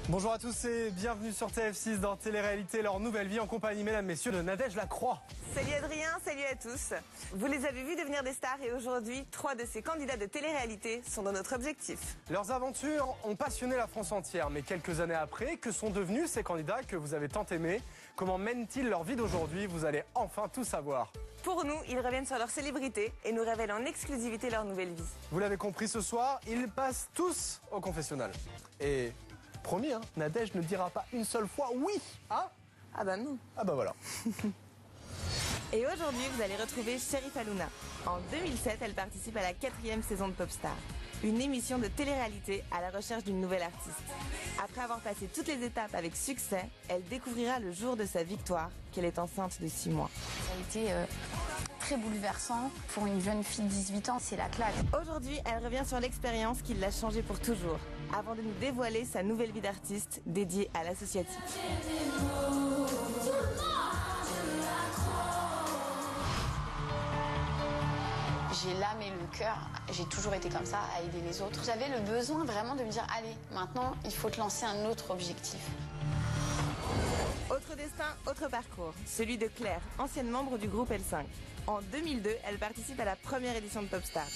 Bonjour à tous et bienvenue sur TF6 dans Télé-réalité, leur nouvelle vie en compagnie, mesdames, messieurs, de Nadège Lacroix. Salut Adrien, salut à tous. Vous les avez vus devenir des stars et aujourd'hui, 3 de ces candidats de télé-réalité sont dans notre objectif. Leurs aventures ont passionné la France entière, mais quelques années après, que sont devenus ces candidats que vous avez tant aimés? Comment mènent-ils leur vie d'aujourd'hui? Vous allez enfin tout savoir. Pour nous, ils reviennent sur leur célébrité et nous révèlent en exclusivité leur nouvelle vie. Vous l'avez compris ce soir, ils passent tous au confessionnal. Et promis, hein, Nadège ne dira pas une seule fois oui, hein? Ah bah non. Ah bah voilà. Et aujourd'hui, vous allez retrouver Chérifa Louna. En 2007, elle participe à la 4e saison de Popstar, une émission de télé-réalité à la recherche d'une nouvelle artiste. Après avoir passé toutes les étapes avec succès, elle découvrira le jour de sa victoire qu'elle est enceinte de 6 mois. Ça a été très bouleversant. Pour une jeune fille de 18 ans, c'est la claque. Aujourd'hui, elle revient sur l'expérience qui l'a changée pour toujours, avant de nous dévoiler sa nouvelle vie d'artiste dédiée à l'associatif. J'ai l'âme et le cœur, j'ai toujours été comme ça, à aider les autres. J'avais le besoin vraiment de me dire, allez, maintenant, il faut te lancer un autre objectif. Autre destin, autre parcours, celui de Claire, ancienne membre du groupe L5. En 2002, elle participe à la première édition de Popstar,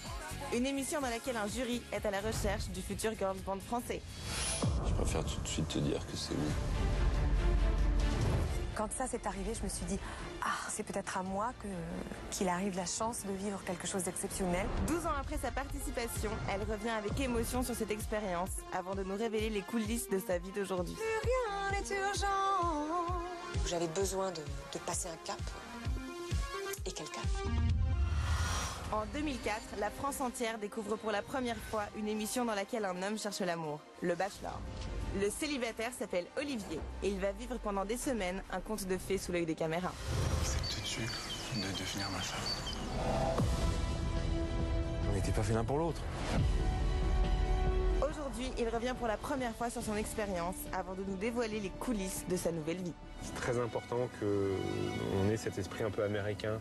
une émission dans laquelle un jury est à la recherche du futur girls band français. Je préfère tout de suite te dire que c'est oui. Quand ça s'est arrivé, je me suis dit, c'est peut-être à moi qu'il arrive la chance de vivre quelque chose d'exceptionnel. 12 ans après sa participation, elle revient avec émotion sur cette expérience, avant de nous révéler les coulisses de sa vie d'aujourd'hui. Rien n'est urgent. J'avais besoin de passer un cap. Et quel cap? En 2004, la France entière découvre pour la première fois une émission dans laquelle un homme cherche l'amour, Le Bachelor. Le célibataire s'appelle Olivier et il va vivre pendant des semaines un conte de fées sous l'œil des caméras. Acceptes-tu de devenir ma femme? On n'était pas fait l'un pour l'autre. Aujourd'hui, il revient pour la première fois sur son expérience avant de nous dévoiler les coulisses de sa nouvelle vie. C'est très important qu'on ait cet esprit un peu américain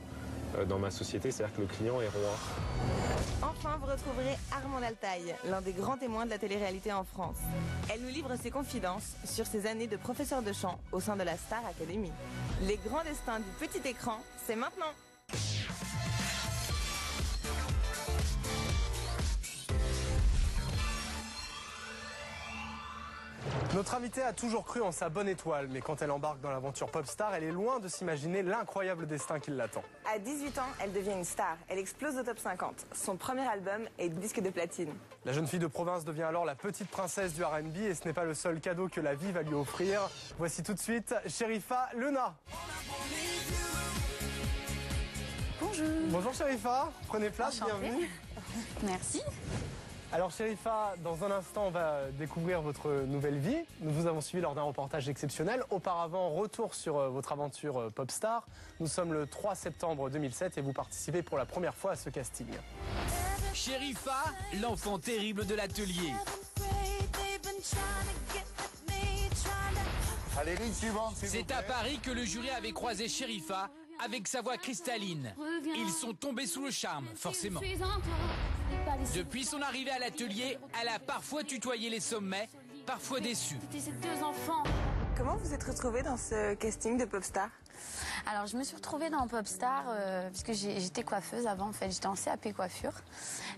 dans ma société, c'est-à-dire que le client est roi. Enfin, vous retrouverez Armande Altaï, l'un des grands témoins de la télé-réalité en France. Elle nous livre ses confidences sur ses années de professeur de chant au sein de la Star Academy. Les grands destins du petit écran, c'est maintenant! Notre invitée a toujours cru en sa bonne étoile, mais quand elle embarque dans l'aventure Popstar, elle est loin de s'imaginer l'incroyable destin qui l'attend. À 18 ans, elle devient une star. Elle explose au top 50. Son premier album est disque de platine. La jeune fille de province devient alors la petite princesse du R&B et ce n'est pas le seul cadeau que la vie va lui offrir. Voici tout de suite Chérifa Louna. Bonjour. Bonjour Chérifa, prenez place, Enchantée. bienvenue. Merci. Alors Chérifa, dans un instant, on va découvrir votre nouvelle vie. Nous vous avons suivi lors d'un reportage exceptionnel. Auparavant, retour sur votre aventure Popstar. Nous sommes le 3 septembre 2007 et vous participez pour la première fois à ce casting. Chérifa, l'enfant terrible de l'atelier. Allez, ligne suivante, s'il vous C'est plaît. à Paris que le jury avait croisé Chérifa avec sa voix cristalline. Ils sont tombés sous le charme, forcément. Depuis son arrivée à l'atelier, elle a parfois tutoyé les sommets, parfois déçu. Comment vous êtes retrouvée dans ce casting de Popstar? Alors, je me suis retrouvée dans Popstar puisque j'étais coiffeuse avant, en fait. J'étais en CAP coiffure.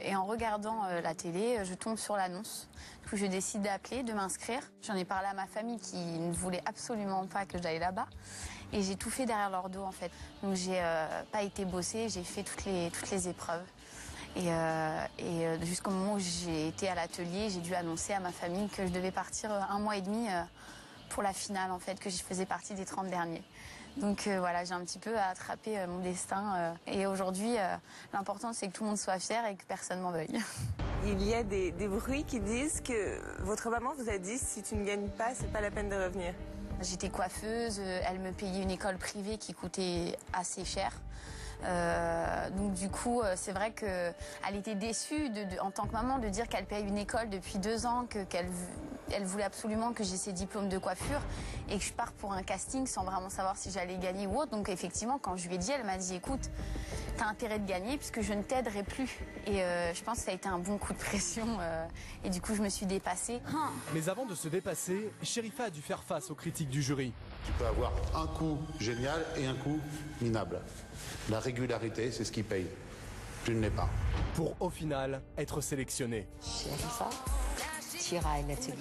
Et en regardant la télé, je tombe sur l'annonce. Du coup, je décide d'appeler, de m'inscrire. J'en ai parlé à ma famille qui ne voulait absolument pas que j'aille là-bas. Et j'ai tout fait derrière leur dos, en fait. Donc, j'ai pas été bosser, j'ai fait toutes les épreuves. Et jusqu'au moment où j'ai été à l'atelier, j'ai dû annoncer à ma famille que je devais partir 1 mois et demi pour la finale, en fait, que je faisais partie des 30 derniers. Donc voilà, j'ai un petit peu attrapé mon destin. Et aujourd'hui, l'important, c'est que tout le monde soit fier et que personne m'en veuille. Il y a des bruits qui disent que votre maman vous a dit si tu ne gagnes pas, c'est pas la peine de revenir. J'étais coiffeuse, elle me payait une école privée qui coûtait assez cher. Donc du coup, c'est vrai qu'elle était déçue en tant que maman de dire qu'elle paye une école depuis 2 ans, qu'elle Elle voulait absolument que j'ai ces diplômes de coiffure et que je parte pour un casting sans vraiment savoir si j'allais gagner ou autre. Donc effectivement, quand je lui ai dit, elle m'a dit, écoute, t'as intérêt de gagner puisque je ne t'aiderai plus. Et je pense que ça a été un bon coup de pression et du coup, je me suis dépassée. Mais avant de se dépasser, Sherifa a dû faire face aux critiques du jury. Tu peux avoir un coup génial et un coup minable. La régularité, c'est ce qui paye. Tu ne l'es pas. Pour au final être sélectionné. Sherifa, tu iras à l'atelier.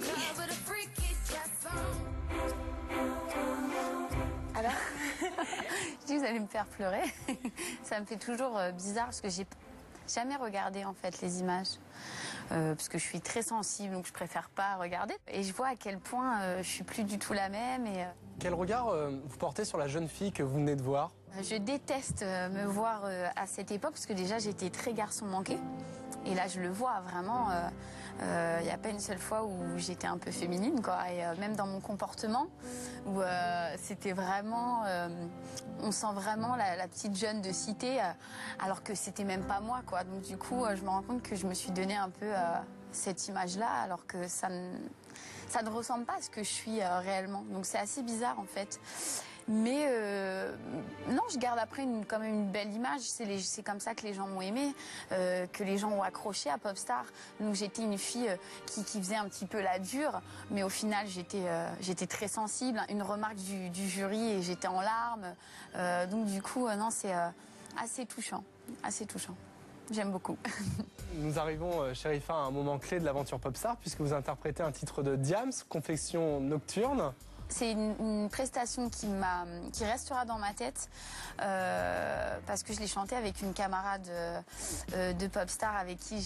Alors, je dis, vous allez me faire pleurer. Ça me fait toujours bizarre parce que j'ai jamais regardé en fait les images. Parce que je suis très sensible, donc je préfère pas regarder. Et je vois à quel point je suis plus du tout la même. Quel regard vous portez sur la jeune fille que vous venez de voir? Je déteste me voir à cette époque parce que déjà j'étais très garçon manqué. Et là je le vois vraiment, il n'y a pas une seule fois où j'étais un peu féminine, quoi. Et même dans mon comportement, où c'était vraiment, on sent vraiment la petite jeune de cité, alors que c'était même pas moi, quoi. Donc du coup je me rends compte que je me suis donné un peu cette image-là, alors que ça ne ressemble pas à ce que je suis réellement. Donc c'est assez bizarre en fait. Mais non, je garde après quand même une belle image. C'est comme ça que les gens m'ont aimée, que les gens ont accroché à Popstar. Donc j'étais une fille qui faisait un petit peu la dure, mais au final j'étais très sensible. Une remarque du jury et j'étais en larmes. Donc du coup, non, c'est assez touchant, assez touchant. J'aime beaucoup. Nous arrivons, Sherifa, à un moment clé de l'aventure Popstar, puisque vous interprétez un titre de Diams, Confection nocturne. C'est une prestation qui restera dans ma tête parce que je l'ai chantée avec une camarade de Popstar avec qui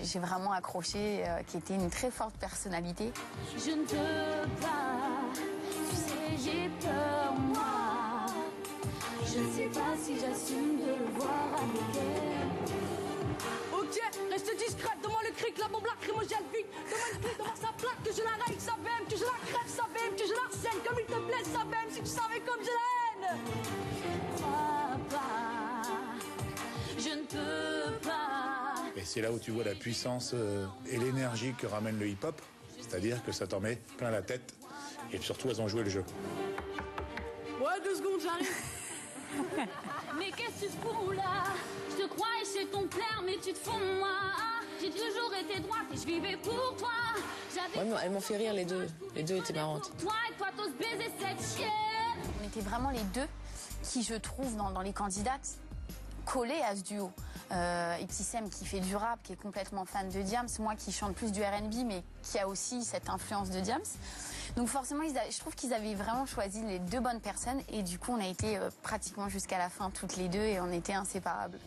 j'ai vraiment accroché, qui était une très forte personnalité. Je ne peux pas, tu sais, j'ai peur, moi. Je ne sais pas si j'assume de le voir avec elle. Ok, reste discrète, devant le cric, la bombe lacrymogène vide. Devant une clé, devant sa plaque, que je la règle, ça bème, que je la crève, ça bème, que je la harcèle, comme il te plaît, ça bème, si tu savais comme je l'aime. Papa, je ne peux pas. Et c'est là où tu vois la puissance et l'énergie que ramène le hip-hop. C'est-à-dire que ça t'en met plein la tête. Et surtout, elles ont joué le jeu. Ouais, 2 secondes, j'arrive. Mais qu'est-ce que tu fous là? Je te croyais chez ton père, mais tu te fous de moi. J'ai toujours été droite et je vivais pour toi. Ouais, elles m'ont fait rire les deux. Les deux étaient marrantes. Toi et toi, t'oses baiser cette chienne. On était vraiment les deux qui, je trouve, dans les candidates, collés à ce duo. Ibtissem qui fait du rap, qui est complètement fan de Diams, moi qui chante plus du R&B, mais qui a aussi cette influence de Diams. Donc forcément, je trouve qu'ils avaient vraiment choisi les deux bonnes personnes et du coup, on a été pratiquement jusqu'à la fin toutes les deux et on était inséparables.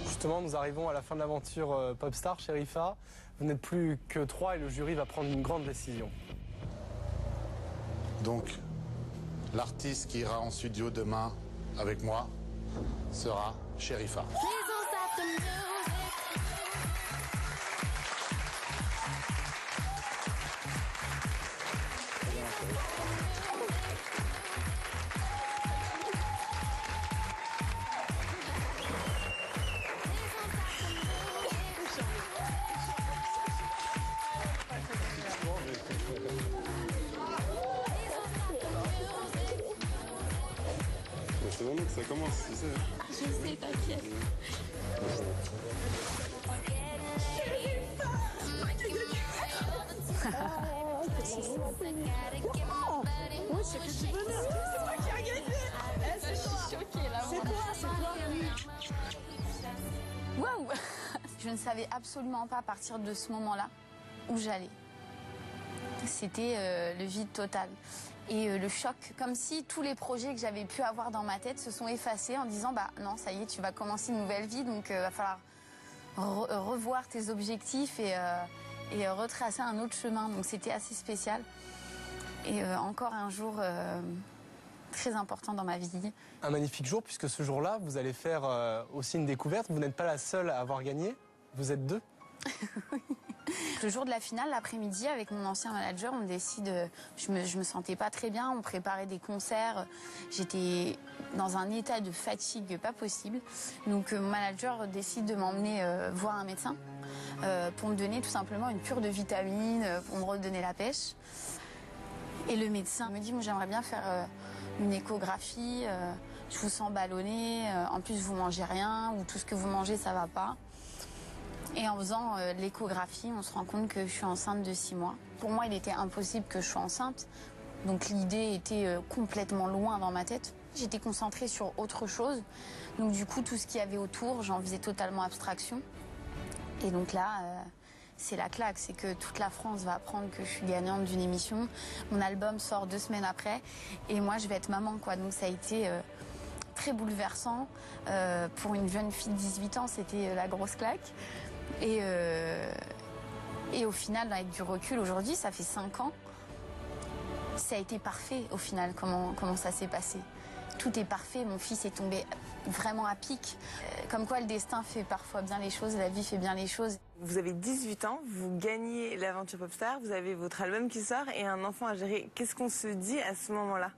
Justement, nous arrivons à la fin de l'aventure Popstar, Sherifa. Vous n'êtes plus que 3 et le jury va prendre une grande décision. Donc, l'artiste qui ira en studio demain avec moi sera Sherifa. C'est vraiment que ça commence, c'est ça? Je sais, t'inquiète. Waouh! Je ne savais absolument pas à partir de ce moment-là où j'allais. C'était le vide total. Et le choc, comme si tous les projets que j'avais pu avoir dans ma tête se sont effacés en disant bah non, ça y est, tu vas commencer une nouvelle vie, donc va falloir revoir tes objectifs et retracer un autre chemin. Donc c'était assez spécial. Et encore un jour très important dans ma vie. Un magnifique jour, puisque ce jour-là, vous allez faire aussi une découverte. Vous n'êtes pas la seule à avoir gagné, vous êtes 2. Le jour de la finale, l'après-midi, avec mon ancien manager, on décide, je me sentais pas très bien, on préparait des concerts, j'étais dans un état de fatigue pas possible. Donc mon manager décide de m'emmener voir un médecin pour me donner tout simplement une cure de vitamines, pour me redonner la pêche. Et le médecin me dit, moi j'aimerais bien faire une échographie, je vous sens ballonné, en plus vous mangez rien, ou tout ce que vous mangez ça va pas. Et en faisant l'échographie, on se rend compte que je suis enceinte de 6 mois. Pour moi, il était impossible que je sois enceinte. Donc l'idée était complètement loin dans ma tête. J'étais concentrée sur autre chose. Donc du coup, tout ce qu'il y avait autour, j'en faisais totalement abstraction. Et donc là, c'est la claque. C'est que toute la France va apprendre que je suis gagnante d'une émission. Mon album sort 2 semaines après. Et moi, je vais être maman, quoi. Donc ça a été très bouleversant. Pour une jeune fille de 18 ans, c'était la grosse claque. Et au final, avec du recul, aujourd'hui, ça fait 5 ans. Ça a été parfait, au final, comment ça s'est passé. Tout est parfait, mon fils est tombé vraiment à pic. Comme quoi, le destin fait parfois bien les choses, la vie fait bien les choses. Vous avez 18 ans, vous gagnez l'aventure Popstar, vous avez votre album qui sort et un enfant à gérer. Qu'est-ce qu'on se dit à ce moment-là ?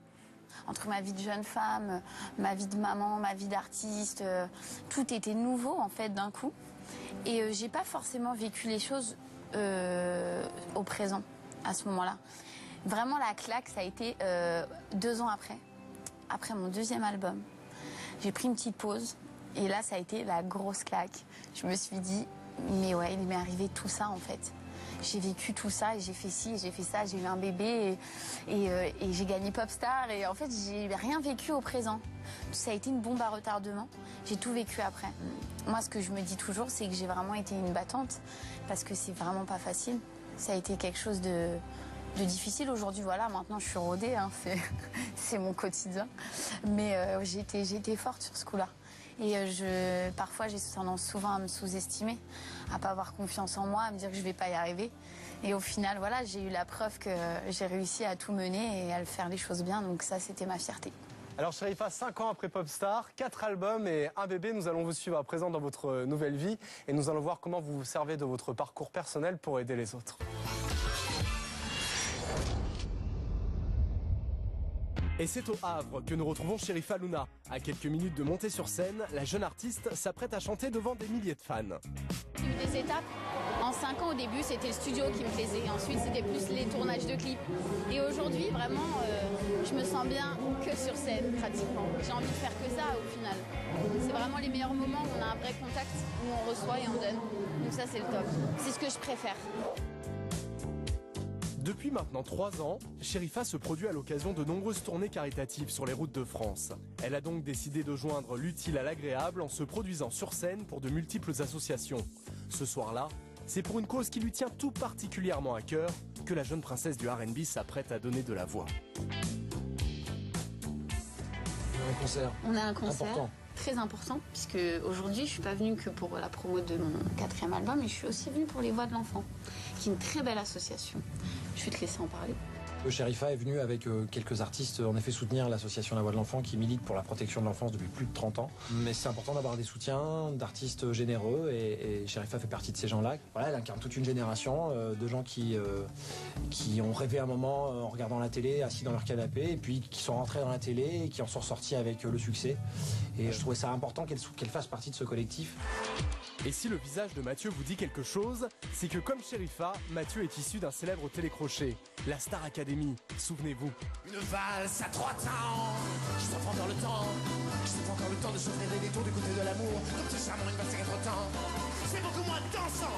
Entre ma vie de jeune femme, ma vie de maman, ma vie d'artiste, tout était nouveau, en fait, d'un coup. Et j'ai pas forcément vécu les choses au présent, à ce moment-là. Vraiment, la claque, ça a été 2 ans après mon 2e album. J'ai pris une petite pause et là, ça a été la grosse claque. Je me suis dit, mais ouais, il m'est arrivé tout ça, en fait. J'ai vécu tout ça et j'ai fait ci et j'ai fait ça, j'ai eu un bébé et j'ai gagné Popstar et en fait, j'ai rien vécu au présent. Ça a été une bombe à retardement. J'ai tout vécu après. Moi, ce que je me dis toujours, c'est que j'ai vraiment été une battante parce que c'est vraiment pas facile. Ça a été quelque chose de difficile. Aujourd'hui, voilà, maintenant je suis rodée, hein, c'est mon quotidien. Mais j'ai été forte sur ce coup-là. Et parfois, j'ai tendance souvent à me sous-estimer, à pas avoir confiance en moi, à me dire que je vais pas y arriver. Et au final, voilà, j'ai eu la preuve que j'ai réussi à tout mener et à faire les choses bien. Donc ça, c'était ma fierté. Alors Chérifa, 5 ans après Popstar, 4 albums et un bébé, nous allons vous suivre à présent dans votre nouvelle vie et nous allons voir comment vous vous servez de votre parcours personnel pour aider les autres. Et c'est au Havre que nous retrouvons Chérifa Louna. À quelques minutes de montée sur scène, la jeune artiste s'apprête à chanter devant des milliers de fans. Des étapes. En 5 ans au début, c'était le studio qui me plaisait. Ensuite, c'était plus les tournages de clips. Et aujourd'hui, vraiment, je me sens bien que sur scène, pratiquement. J'ai envie de faire que ça, au final. C'est vraiment les meilleurs moments où on a un vrai contact, où on reçoit et on donne. Donc ça, c'est le top. C'est ce que je préfère. Depuis maintenant 3 ans, Chérifa se produit à l'occasion de nombreuses tournées caritatives sur les routes de France. Elle a donc décidé de joindre l'utile à l'agréable en se produisant sur scène pour de multiples associations. Ce soir-là, c'est pour une cause qui lui tient tout particulièrement à cœur que la jeune princesse du R&B s'apprête à donner de la voix. Un concert. On a un concert important. Très important, puisque aujourd'hui, je suis pas venue que pour la promo de mon 4e album, mais je suis aussi venue pour Les Voix de l'Enfant, qui est une très belle association. Je vais te laisser en parler. Chérifa est venu avec quelques artistes en effet soutenir l'association La Voix de l'Enfant qui milite pour la protection de l'enfance depuis plus de 30 ans. Mais c'est important d'avoir des soutiens, d'artistes généreux et Chérifa fait partie de ces gens-là. Voilà, elle incarne toute une génération de gens qui ont rêvé un moment en regardant la télé, assis dans leur canapé et puis qui sont rentrés dans la télé et qui en sont ressortis avec le succès. Et je trouvais ça important qu'elle fasse partie de ce collectif. Et si le visage de Mathieu vous dit quelque chose, c'est que comme Chérifa, Mathieu est issu d'un célèbre télécrochet, la Star Academy, souvenez-vous. Une valse à 3 temps, je sens encore le temps, de s'offrir des détours du côté de l'amour, comme c'est charmant une valse à 4 temps. C'est beaucoup moins dansant,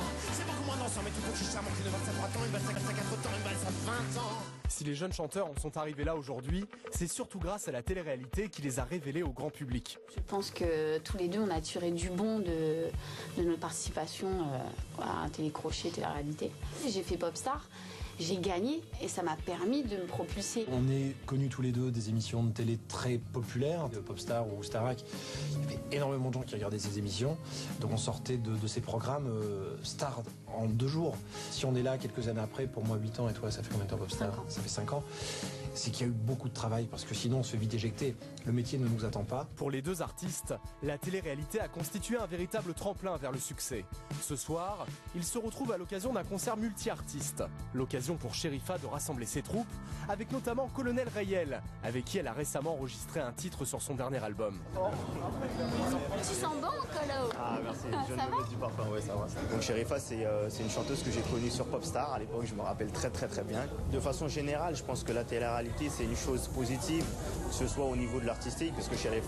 mais tout aussi charmant qu'une valse à 3 temps, une valse à 4 temps, une valse à 20 ans. Si les jeunes chanteurs en sont arrivés là aujourd'hui, c'est surtout grâce à la télé-réalité qui les a révélés au grand public. Je pense que tous les deux, on a tiré du bon de notre participation à un télécrochet, télé-réalité. J'ai fait Popstar, j'ai gagné et ça m'a permis de me propulser. On est connus tous les deux des émissions de télé très populaires, de Popstar ou Starac. Il y avait énormément de gens qui regardaient ces émissions. Donc on sortait de ces programmes stars en 2 jours. Si on est là quelques années après, pour moi 8 ans, et toi ça fait combien de temps Popstar? Ça fait 5 ans. C'est qu'il y a eu beaucoup de travail, parce que sinon on se fait vite éjecter. Le métier ne nous attend pas. Pour les 2 artistes, la télé-réalité a constitué un véritable tremplin vers le succès. Ce soir, ils se retrouvent à l'occasion d'un concert multi-artistes. L'occasion pour Chérifa de rassembler ses troupes, avec notamment Colonel Rayel, avec qui elle a récemment enregistré un titre sur son dernier album. Tu sens bon, Colo? Ah merci, je viens de me mettre du parfum, ouais ça va. Donc Chérifa c'est une chanteuse que j'ai connue sur Popstar, à l'époque je me rappelle très bien. De façon générale, je pense que la télé-réalité c'est une chose positive, que ce soit au niveau de l'artistique, parce que Chérifa